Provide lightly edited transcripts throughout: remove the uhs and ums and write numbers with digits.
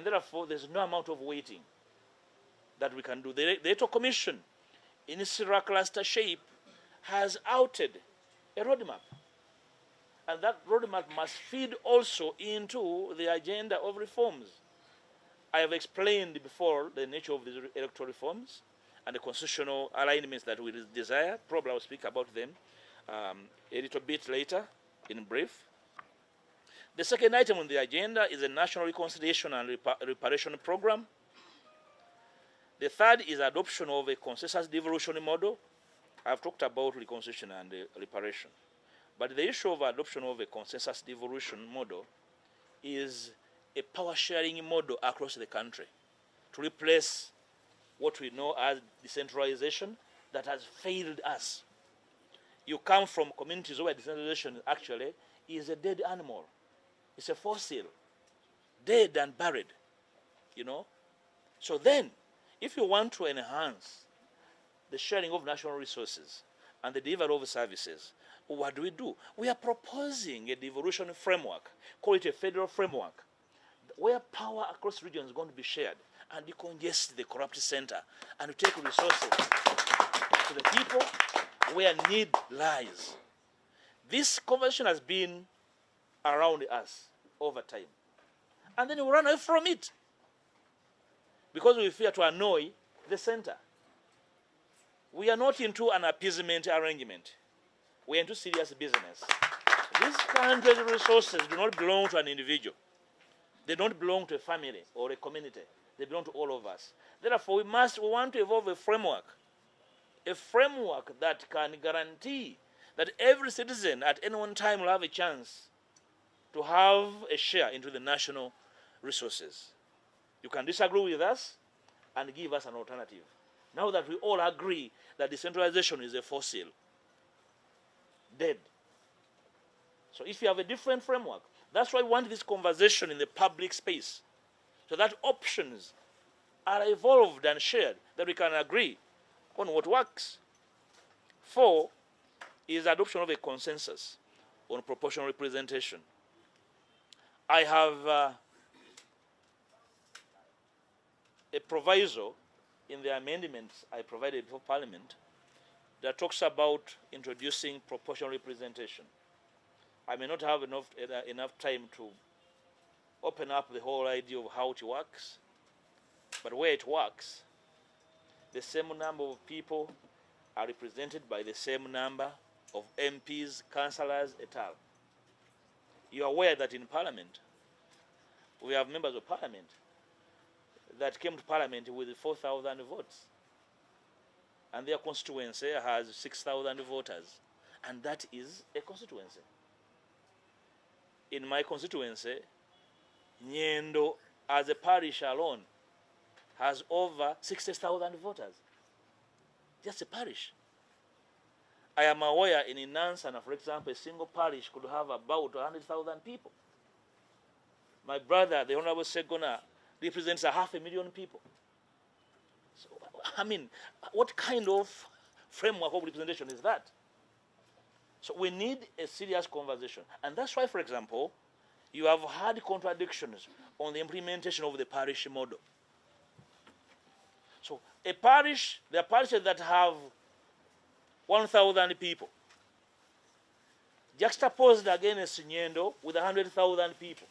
And therefore, there's no amount of waiting that we can do. The Electoral Commission, in its lackluster shape, has outed a roadmap. And that roadmap must feed also into the agenda of reforms. I have explained before the nature of the electoral reforms and the constitutional alignments that we desire. Probably I'll speak about them a little bit later in brief. The second item on the agenda is a national reconciliation and reparation program. The third is adoption of a consensus devolution model. I've talked about reconciliation and reparation. But the issue of adoption of a consensus devolution model is a power sharing model across the country to replace what we know as decentralization that has failed us. You come from communities where decentralization actually is a dead animal. It's a fossil, dead and buried, you know. So then, if you want to enhance the sharing of national resources and the delivery of services, what do? We are proposing a devolution framework, call it a federal framework, where power across regions is going to be shared and decongest the corrupt center and take resources to the people where need lies. This conversation has been around us over time. And then we run away from it because we fear to annoy the center. We are not into an appeasement arrangement. We are into serious business. These country's resources do not belong to an individual. They don't belong to a family or a community. They belong to all of us. Therefore, we want to evolve a framework that can guarantee that every citizen at any one time will have a chance to have a share into the national resources. You can disagree with us and give us an alternative. Now that we all agree that decentralization is a fossil, dead. So if you have a different framework, that's why we want this conversation in the public space, so that options are evolved and shared, that we can agree on what works. 4 is adoption of a consensus on proportional representation. I have a proviso in the amendments I provided for Parliament that talks about introducing proportional representation. I may not have enough time to open up the whole idea of how it works, but where it works, the same number of people are represented by the same number of MPs, councillors, et al. You are aware that in Parliament, we have members of Parliament that came to Parliament with 4,000 votes, and their constituency has 6,000 voters, and that is a constituency. In my constituency, Nyendo, as a parish alone, has over 60,000 voters. Just a parish. I am aware in Nansana, for example, a single parish could have about 100,000 people. My brother, the Honorable Segona, represents 500,000 people. So, I mean, what kind of framework of representation is that? So we need a serious conversation. And that's why, for example, you have had contradictions on the implementation of the parish model. So a parish, there are parishes that have 1,000 people, juxtaposed against Nyendo with 100,000 people.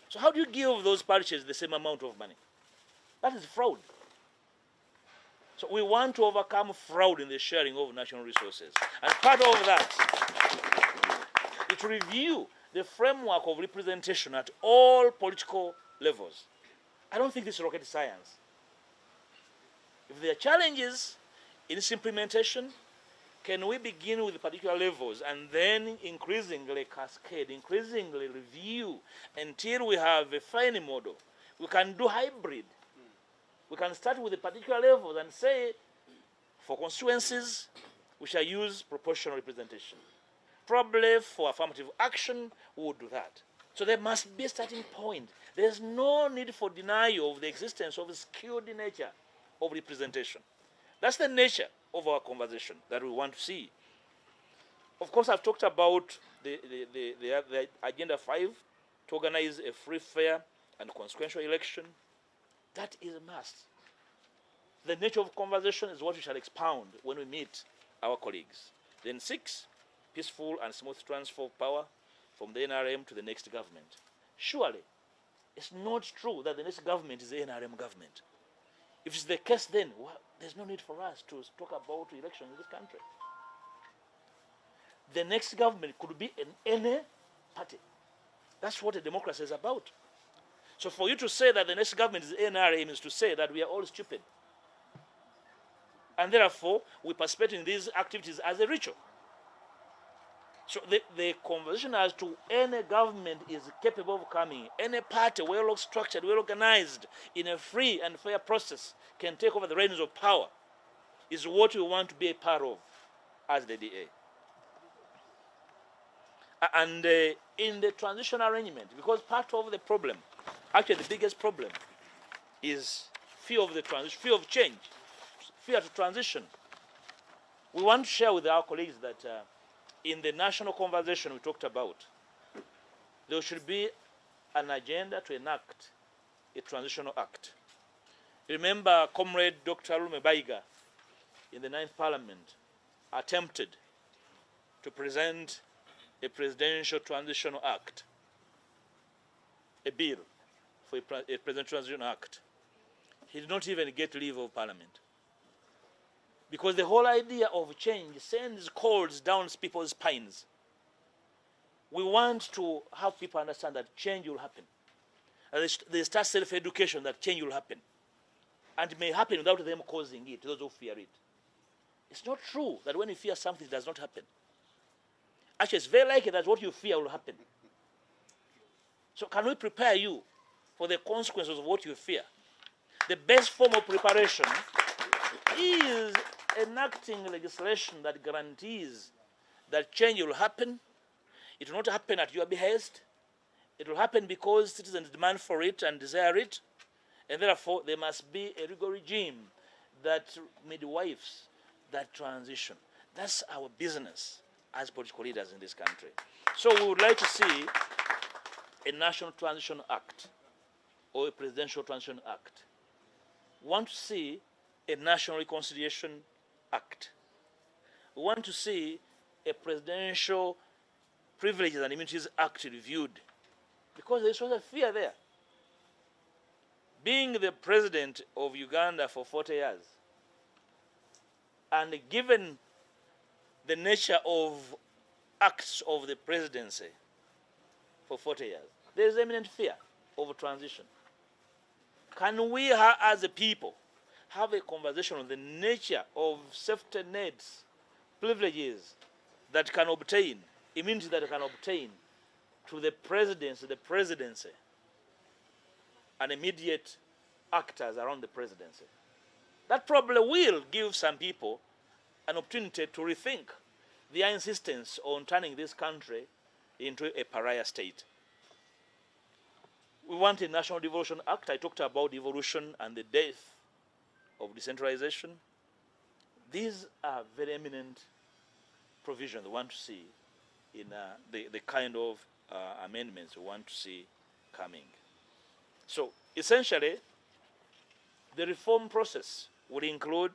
So how do you give those parishes the same amount of money? That is fraud. So we want to overcome fraud in the sharing of national resources. And part of that is to review the framework of representation at all political levels. I don't think this is rocket science. If there are challenges in its implementation, can we begin with particular levels and then increasingly cascade, increasingly review until we have a final model? We can do hybrid. We can start with the particular levels and say, for constituencies, we shall use proportional representation. Probably for affirmative action, we would do that. So there must be a starting point. There's no need for denial of the existence of a skewed nature of representation. That's the nature of our conversation that we want to see. Of course, I've talked about the Agenda 5 to organize a free, fair, and consequential election That is a must. The nature of conversation is what we shall expound when we meet our colleagues. Then 6, peaceful and smooth transfer of power from the NRM to the next government. Surely, it's not true that the next government is the NRM government. If it's the case, then there's no need for us to talk about elections in this country. The next government could be in any party. That's what a democracy is about. So for you to say that the next government is NRM is to say that we are all stupid. And therefore, we participate in these activities as a ritual. So the conversation as to any government is capable of coming, any party well structured, well organized, in a free and fair process can take over the reins of power is what we want to be a part of as the DA. And in the transition arrangement, because part of the problem, actually the biggest problem, is fear of the transition, fear of change, fear to transition. We want to share with our colleagues that in the national conversation we talked about, there should be an agenda to enact a transitional act. Remember, Comrade Dr. Baiga in the 9th Parliament attempted to present a presidential transitional act, a bill for a presidential transitional act. He did not even get leave of Parliament. Because the whole idea of change sends cold down people's spines. We want to have people understand that change will happen. And they start self-education that change will happen. And it may happen without them causing it, those who fear it. It's not true that when you fear something, it does not happen. Actually, it's very likely that what you fear will happen. So can we prepare you for the consequences of what you fear? The best form of preparation is enacting legislation that guarantees that change will happen. It will not happen at your behest. It will happen because citizens demand for it and desire it. And therefore, there must be a legal regime that midwives that transition. That's our business as political leaders in this country. So we would like to see a National Transition Act or a Presidential Transition Act. We want to see a National Reconciliation Act. We want to see a Presidential Privileges and Immunities Act reviewed, because there's also a fear there. Being the president of Uganda for 40 years, and given the nature of acts of the presidency for 40 years, there is imminent fear of transition. Can we, as a people, have a conversation on the nature of safety nets, privileges that can obtain, immunity that can obtain to the presidency, and immediate actors around the presidency? That probably will give some people an opportunity to rethink their insistence on turning this country into a pariah state. We want a National Devolution Act. I talked about devolution and the death of decentralization. These are very eminent provisions we want to see in the kind of amendments we want to see coming. So essentially, the reform process would include